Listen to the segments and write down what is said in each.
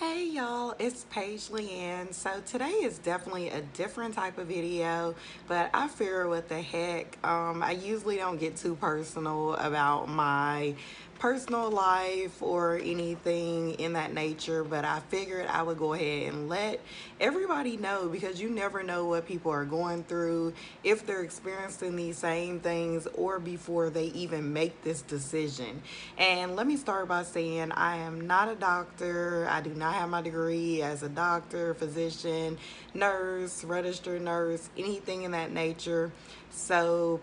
Hey y'all, it's Paige Leanne. So today is definitely a different type of video, but I figure what the heck. I usually don't get too personal about my personal life or anything in that nature, but I figured I would go ahead and let everybody know because you never know what people are going through, if they're experiencing these same things or before they even make this decision. And let me start by saying I am not a doctor. I do not have my degree as a doctor, physician, nurse, registered nurse, anything in that nature. So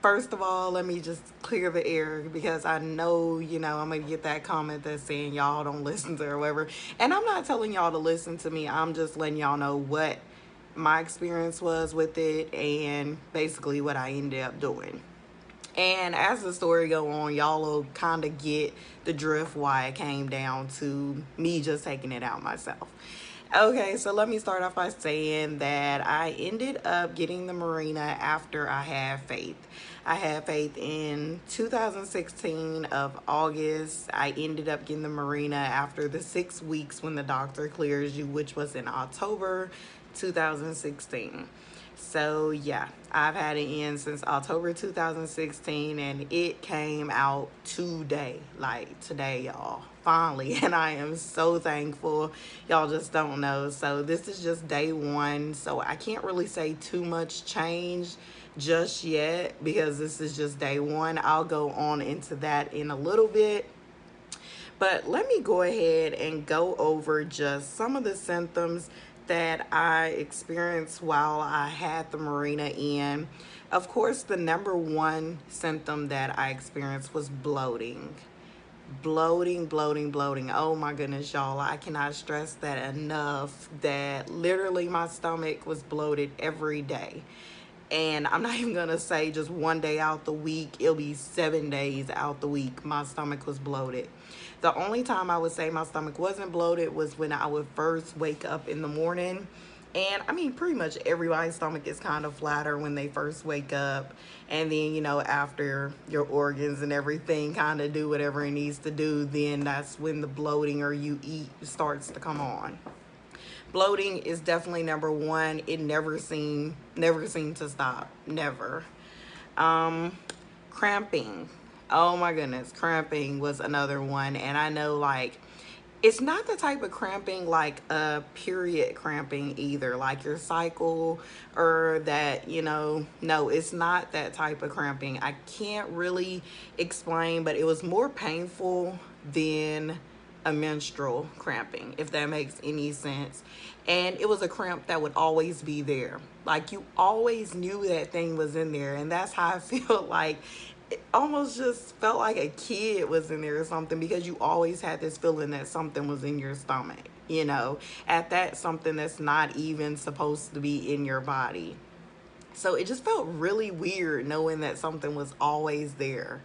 first of all, let me just clear the air because I know, I'm going to get that comment that's saying y'all don't listen to her or whatever. And I'm not telling y'all to listen to me. I'm just letting y'all know what my experience was with it and basically what I ended up doing. And as the story go on, y'all will kind of get the drift why it came down to me just taking it out myself. Okay, so let me start off by saying that I ended up getting the Mirena after I had faith. I had faith in 2016 of August. I ended up getting the Mirena after the 6 weeks when the doctor clears you, which was in October 2016. So yeah, I've had it in since October 2016 and it came out today, like today, y'all, finally. And I am so thankful. Y'all just don't know. So this is just day one. So I can't really say too much change just yet because this is just day one. I'll go on into that in a little bit. But let me go ahead and go over just some of the symptoms that I experienced while I had the Mirena in. Of course, the number one symptom that I experienced was bloating. Bloating. Oh my goodness, y'all. I cannot stress that enough that literally my stomach was bloated every day. And I'm not even gonna say just one day out the week. It'll be 7 days out the week my stomach was bloated. The only time I would say my stomach wasn't bloated was when I would first wake up in the morning. And I mean, pretty much everybody's stomach is kind of flatter when they first wake up. And then, after your organs and everything kind of do whatever it needs to do, then that's when the bloating or you eat starts to come on. Bloating is definitely number one. It never seemed to stop. Never. Cramping. Oh my goodness, cramping was another one. And I know, like, it's not the type of cramping like a period cramping either, like your cycle or that, no, it's not that type of cramping. I can't really explain, but it was more painful than a menstrual cramping, if that makes any sense. And it was a cramp that would always be there. Like, you always knew that thing was in there. And that's how I feel. Like, it almost just felt like a kid was in there or something, because you always had this feeling that something was in your stomach, at that something that's not even supposed to be in your body. So it just felt really weird knowing that something was always there.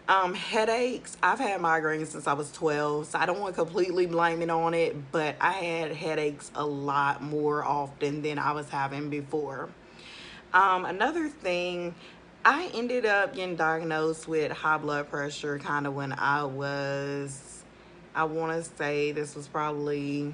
Headaches. I've had migraines since I was 12, so I don't want to completely blame it on it, but I had headaches a lot more often than I was having before. Another thing, I ended up getting diagnosed with high blood pressure kind of when I want to say this was probably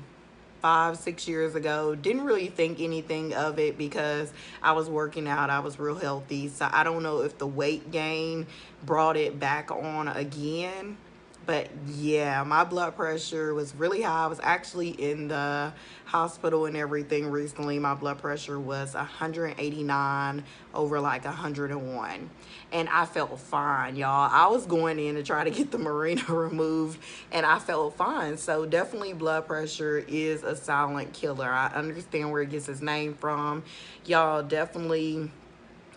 5-6 years ago. Didn't really think anything of it because I was working out. I was real healthy. So I don't know if the weight gain brought it back on again. But yeah, my blood pressure was really high. I was actually in the hospital and everything recently. My blood pressure was 189 over like 101. And I felt fine, y'all. I was going in to try to get the Mirena removed and I felt fine. So definitely blood pressure is a silent killer. I understand where it gets its name from. Y'all definitely,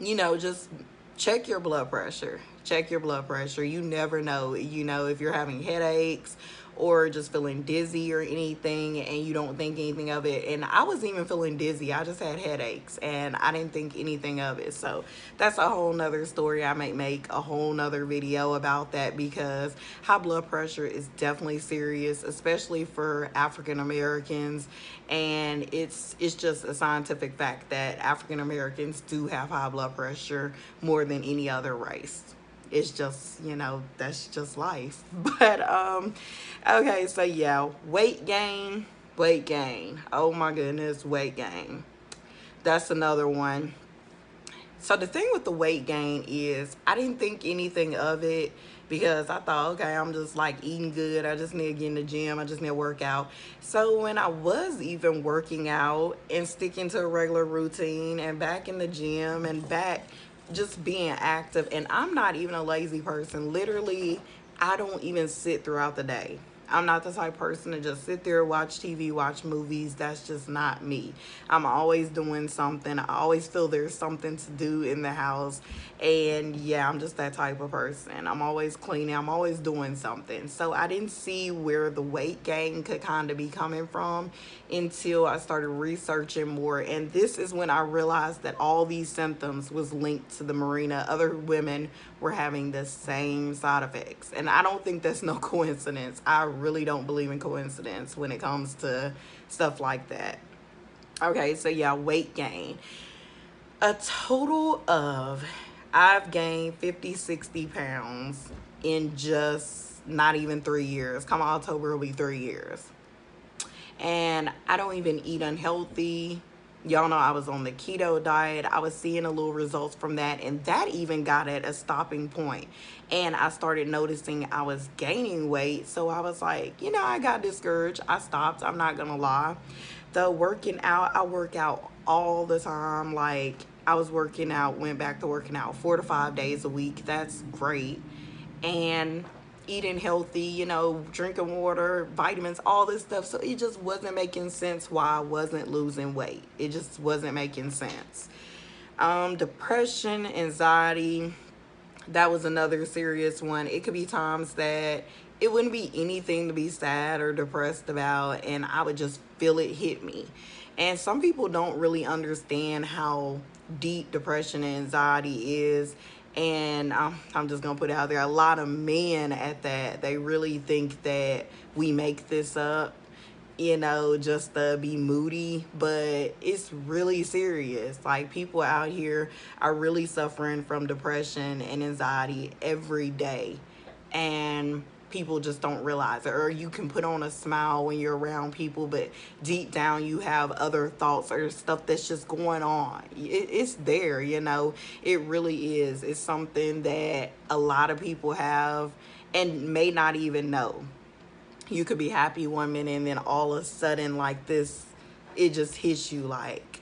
just check your blood pressure. Check your blood pressure. You never know, if you're having headaches or just feeling dizzy or anything and you don't think anything of it. And I wasn't even feeling dizzy. I just had headaches and I didn't think anything of it. So that's a whole nother story. I might make a whole nother video about that because high blood pressure is definitely serious, especially for African Americans. And it's just a scientific fact that African Americans do have high blood pressure more than any other race. it's just, that's just life. But okay, so yeah, weight gain, weight gain. Oh my goodness, weight gain. That's another one. So the thing with the weight gain is I didn't think anything of it because I thought, okay, I'm just like eating good. I just need to get in the gym. I just need to work out. So when I was even working out and sticking to a regular routine and back in the gym and back just being active, and I'm not even a lazy person. Literally, I don't even sit throughout the day. I'm not the type of person to just sit there, watch TV, watch movies. That's just not me. I'm always doing something. I always feel there's something to do in the house. And yeah, I'm just that type of person. I'm always cleaning. I'm always doing something. So I didn't see where the weight gain could kind of be coming from until I started researching more. And this is when I realized that all these symptoms was linked to the Mirena. Other women were having the same side effects. And I don't think that's no coincidence. I really don't believe in coincidence when it comes to stuff like that. Okay, so yeah, weight gain. A total of, I've gained 50, 60 pounds in just not even 3 years. Come October will be 3 years. And I don't even eat unhealthy. Y'all know I was on the keto diet. I was seeing a little results from that, and that even got at a stopping point. And I started noticing I was gaining weight, so I was like, I got discouraged. I stopped. I'm not gonna lie. The working out, I work out all the time. Like, I was working out, went back to working out 4 to 5 days a week. That's great. And eating healthy, drinking water, vitamins, all this stuff. So it just wasn't making sense why I wasn't losing weight. It just wasn't making sense. Depression, anxiety, that was another serious one. It could be times that it wouldn't be anything to be sad or depressed about, and I would just feel it hit me. And some people don't really understand how deep depression and anxiety is. And I'm just going to put it out there. A lot of men at that, they really think that we make this up, just to be moody. But it's really serious. Like, people out here are really suffering from depression and anxiety every day. And people just don't realize it. Or you can put on a smile when you're around people, but deep down you have other thoughts or stuff that's just going on. It's there, it really is. It's something that a lot of people have and may not even know. You could be happy one minute and then all of a sudden, like this, it just hits you, like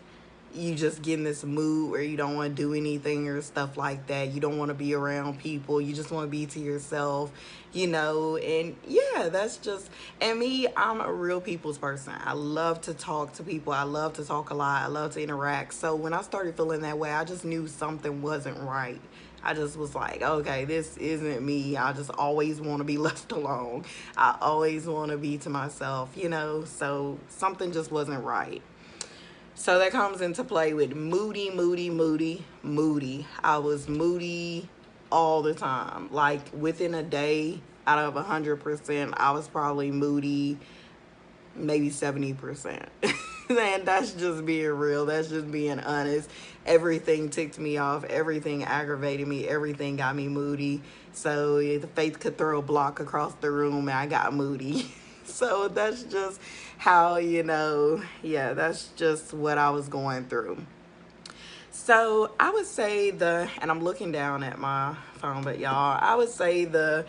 you just get in this mood where you don't want to do anything or stuff like that. You don't want to be around people. You just want to be to yourself, and yeah, that's just, and me, I'm a real people's person. I love to talk to people. I love to talk a lot. I love to interact. So when I started feeling that way, I just knew something wasn't right. I just was like, okay, this isn't me. I just always want to be left alone. I always want to be to myself, so something just wasn't right. So that comes into play with moody. I was moody all the time. Like, within a day, out of 100%, I was probably moody maybe 70%. And that's just being real. That's just being honest. Everything ticked me off. Everything aggravated me. Everything got me moody. So the Faith could throw a block across the room and I got moody. So that's just how, yeah, that's just what I was going through. So I would say and I'm looking down at my phone, but y'all, I would say the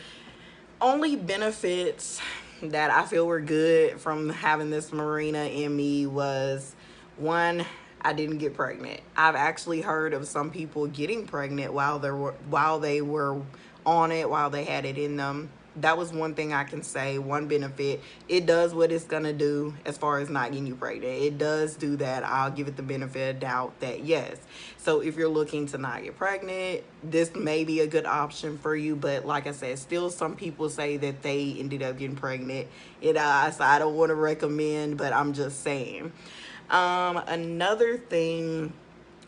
only benefits that I feel were good from having this Mirena in me was, one, I didn't get pregnant. I've actually heard of some people getting pregnant while they were on it, while they had it in them. That was one thing I can say, one benefit. It does what it's gonna do as far as not getting you pregnant. It does do that. I'll give it the benefit of doubt that yes. So if you're looking to not get pregnant, this may be a good option for you. But like I said, still some people say that they ended up getting pregnant. So I don't want to recommend, but I'm just saying. Another thing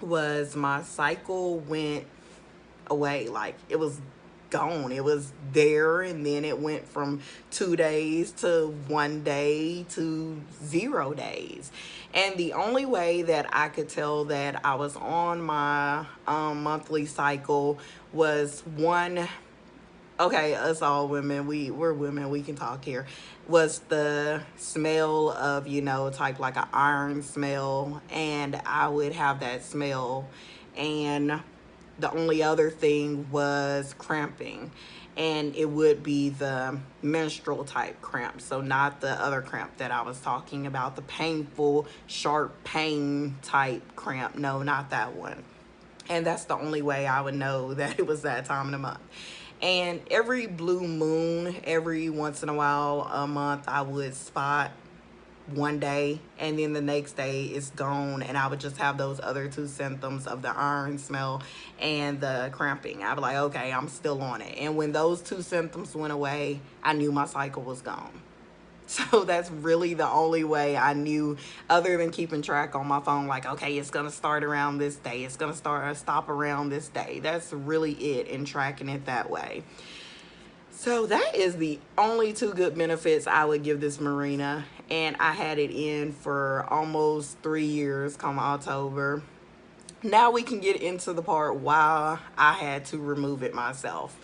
was my cycle went away. Like, it was gone. It was there, and then it went from 2 days to 1 day to 0 days. And the only way that I could tell that I was on my monthly cycle was, one, okay, us all women, we're women, we can talk here, was the smell of, type like an iron smell, and I would have that smell. And the only other thing was cramping, and it would be the menstrual type cramp, so not the other cramp that I was talking about, the painful sharp pain type cramp. No, not that one. And that's the only way I would know that it was that time of the month. And every blue moon, every once in a while, a month, I would spot one day, and then the next day it's gone, and I would just have those other two symptoms of the iron smell and the cramping. I'd be like, okay, I'm still on it. And when those two symptoms went away, I knew my cycle was gone. So that's really the only way I knew, other than keeping track on my phone, like, okay, it's gonna start around this day, it's gonna stop around this day. That's really it, and tracking it that way. So that is the only two good benefits I would give this Mirena. And I had it in for almost 3 years come October. Now we can get into the part why I had to remove it myself.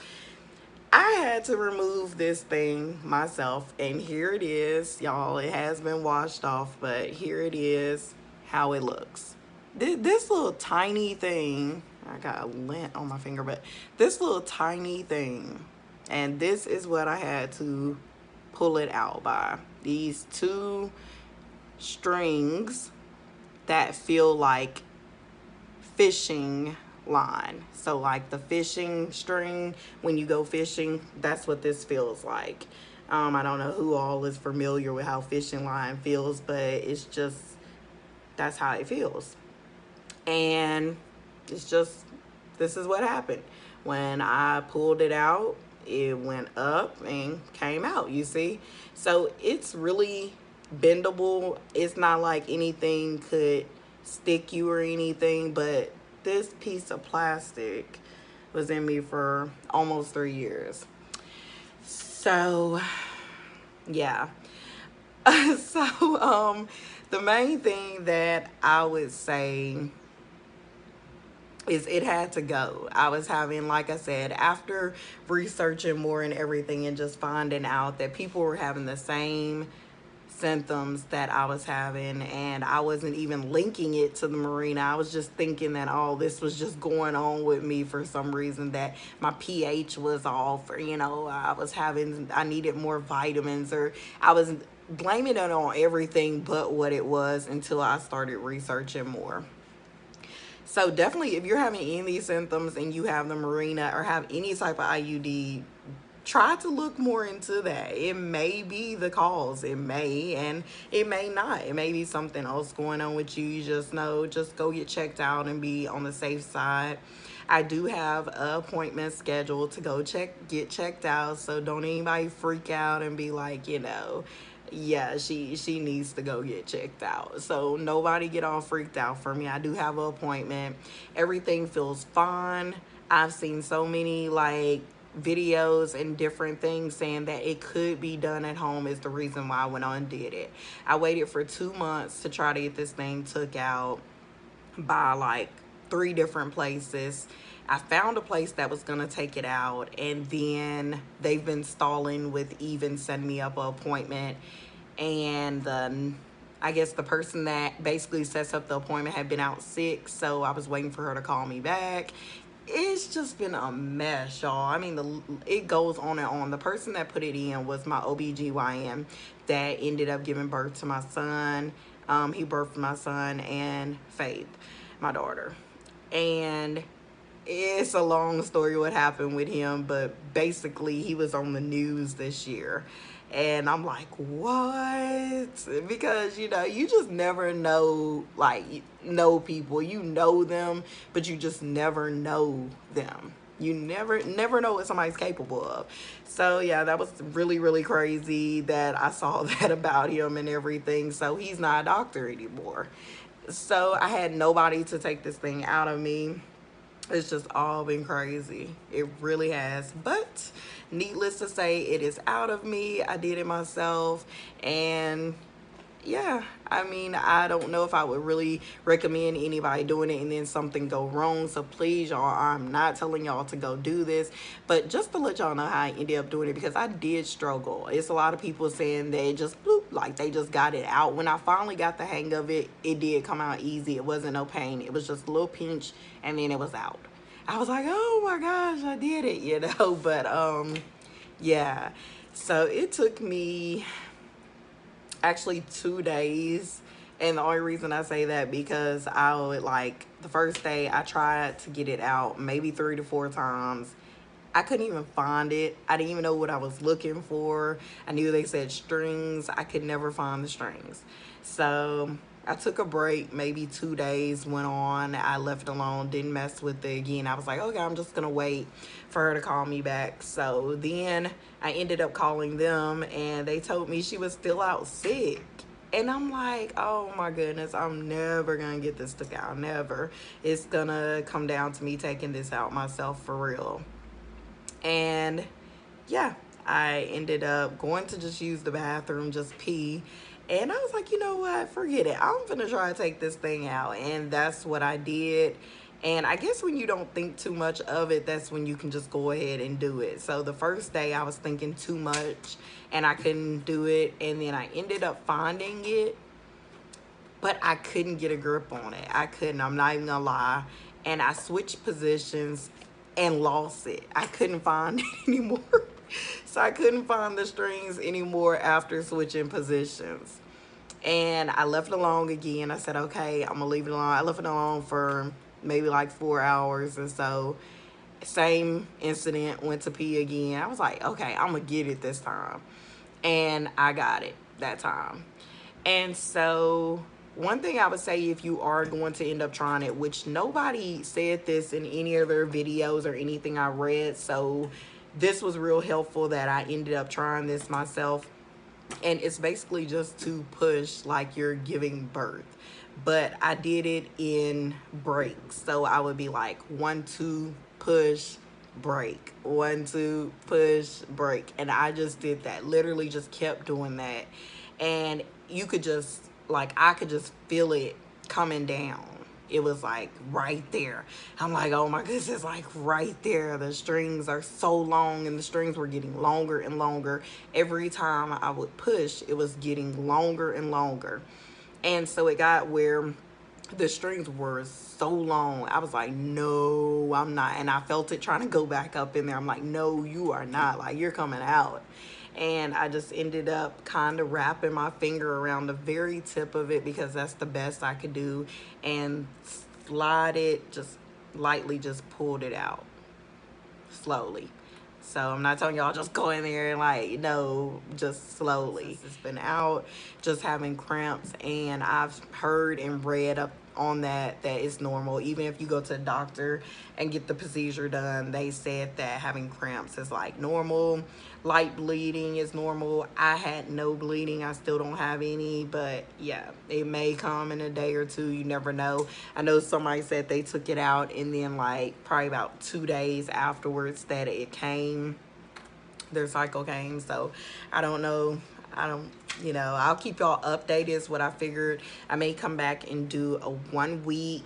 I had to remove this thing myself, and here it is, y'all. It has been washed off, but here it is, how it looks. This little tiny thing, I got a lint on my finger, but this little tiny thing, and this is what I had to pull it out by. These two strings that feel like fishing line. So like the fishing string when you go fishing, that's what this feels like. I don't know who all is familiar with how fishing line feels, but it's just, that's how it feels. And it's just, this is what happened. When I pulled it out, it went up and came out, you see? So it's really bendable. It's not like anything could stick you or anything, but this piece of plastic was in me for almost 3 years. So yeah. So the main thing that I would say is it had to go. I was having, like I said, after researching more and everything, and just finding out that people were having the same symptoms that I was having, and I wasn't even linking it to the Mirena. I was just thinking that all this was just going on with me for some reason, that my pH was off, or I needed more vitamins, or I was blaming it on everything but what it was, until I started researching more. So definitely, if you're having any of these symptoms and you have the Mirena or have any type of IUD, try to look more into that. It may be the cause. It may, and it may not. It may be something else going on with you. You just know, just go get checked out and be on the safe side. I do have an appointment scheduled to go get checked out, so don't anybody freak out and be like, yeah, she needs to go get checked out. So nobody get all freaked out for me. I do have an appointment. Everything feels fine. I've seen so many videos and different things saying that it could be done at home, is the reason why I went on and did it. I waited for 2 months to try to get this thing took out by 3 different places. I found a place that was gonna take it out, and then they've been stalling with even setting me up an appointment. And I guess the person that basically sets up the appointment had been out sick, so I was waiting for her to call me back. It's just been a mess, y'all. I mean, it goes on and on. The person that put it in was my OBGYN that ended up giving birth to my son. He birthed my son and Faith, my daughter. And it's a long story what happened with him, but basically he was on the news this year. And I'm like, what? Because, you just never know, know people. You know them, but you just never know them. You never know what somebody's capable of. So, yeah, that was really, really crazy that I saw that about him and everything. So, he's not a doctor anymore. So, I had nobody to take this thing out of me. It's just all been crazy. It really has. But needless to say, it is out of me. I did it myself, and yeah, I mean, I don't know if I would really recommend anybody doing it and then something go wrong. So please, y'all, I'm not telling y'all to go do this, but just to let y'all know how I ended up doing it, because I did struggle. It's a lot of people saying they just bloop, like they just got it out. When I finally got the hang of it, it did come out easy. It wasn't no pain. It was just a little pinch and then it was out. I was like, oh my gosh, I did it, you know. But yeah, so it took me actually 2 days. And the only reason I say that because I would, like, the first day I tried to get it out maybe 3 to 4 times. I couldn't even find it. I didn't even know what I was looking for. I knew they said strings. I could never find the strings. So I took a break, maybe 2 days went on. I left it alone, didn't mess with it again. I was like, okay, I'm just gonna wait for her to call me back. So then I ended up calling them and they told me she was still out sick. And I'm like, oh my goodness, I'm never gonna get this took out, never. It's gonna come down to me taking this out myself for real. And yeah, I ended up going to just use the bathroom, just pee. And I was like, you know what? Forget it. I'm gonna try to take this thing out. And that's what I did. And I guess when you don't think too much of it, that's when you can just go ahead and do it. So the first day I was thinking too much and I couldn't do it. And then I ended up finding it, but I couldn't get a grip on it. I couldn't, I'm not even gonna lie. And I switched positions and lost it. I couldn't find it anymore. So I couldn't find the strings anymore after switching positions. And I left it alone again. I said, okay, I'm gonna leave it alone. I left it alone for maybe like 4 hours or so. Same incident, went to pee again. I was like, okay, I'm gonna get it this time. And I got it that time. And so one thing I would say, if you are going to end up trying it, which nobody said this in any of their videos or anything I read, so this was real helpful that I ended up trying this myself. And it's basically just to push like you're giving birth, but I did it in breaks. So I would be like 1 2 push break, 1 2 push break, and I just did that, literally just kept doing that. And you could just, like, I could just feel it coming down. It was like right there. I'm like, oh my goodness, it's like right there. The strings are so long and the strings were getting longer and longer. Every time I would push, it was getting longer and longer. And so it got where the strings were so long. I was like, no, I'm not. And I felt it trying to go back up in there. I'm like, no, you are not. Like, you're coming out. And I just ended up kind of wrapping my finger around the very tip of it because that's the best I could do, and slide it, just lightly just pulled it out slowly. So I'm not telling y'all just go in there and, like, no, just slowly. It's been out, just having cramps, and I've heard and read up on that it's normal. Even if you go to the doctor and get the procedure done, they said that having cramps is like normal. Light bleeding is normal. I had no bleeding. I still don't have any, but yeah, it may come in a day or two. You never know. I know somebody said they took it out and then like probably about 2 days afterwards that it came, their cycle came. So I don't know. You know, I'll keep y'all updated is what I figured. I may come back and do a 1 week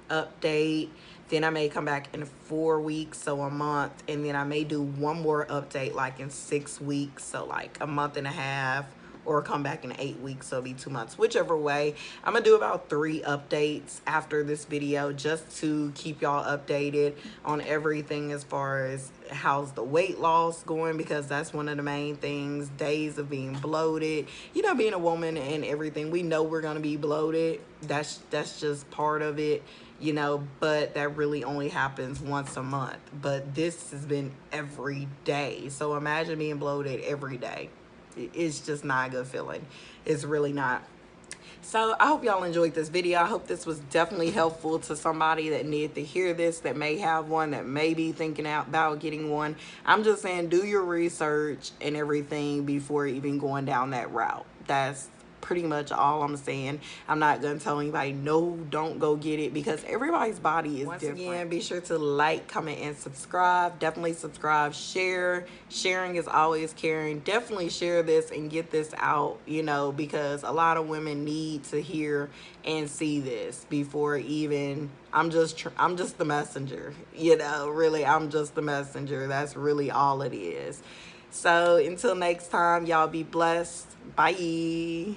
update. Then I may come back in 4 weeks, so a month. And then I may do one more update like in 6 weeks, so like a month and a half. Or come back in 8 weeks, so it'll be 2 months. Whichever way, I'm gonna do about 3 updates after this video just to keep y'all updated on everything as far as how's the weight loss going, because that's one of the main things. Days of being bloated, you know, being a woman and everything, we know we're gonna be bloated. That's just part of it, you know, but that really only happens once a month. But this has been every day, so imagine being bloated every day. It's just not a good feeling. It's really not. So I hope y'all enjoyed this video. I hope this was definitely helpful to somebody that needed to hear this, that may have one, that may be thinking about getting one. I'm just saying, do your research and everything before even going down that route. That's pretty much all I'm saying. I'm not gonna tell anybody no, don't go get it, because everybody's body is different. Again, be sure to like, comment, and subscribe. Definitely subscribe, share. Sharing is always caring. Definitely share this and get this out, you know, because a lot of women need to hear and see this before even I'm just the messenger, you know. Really, I'm just the messenger. That's really all it is. So until next time, y'all be blessed. Bye.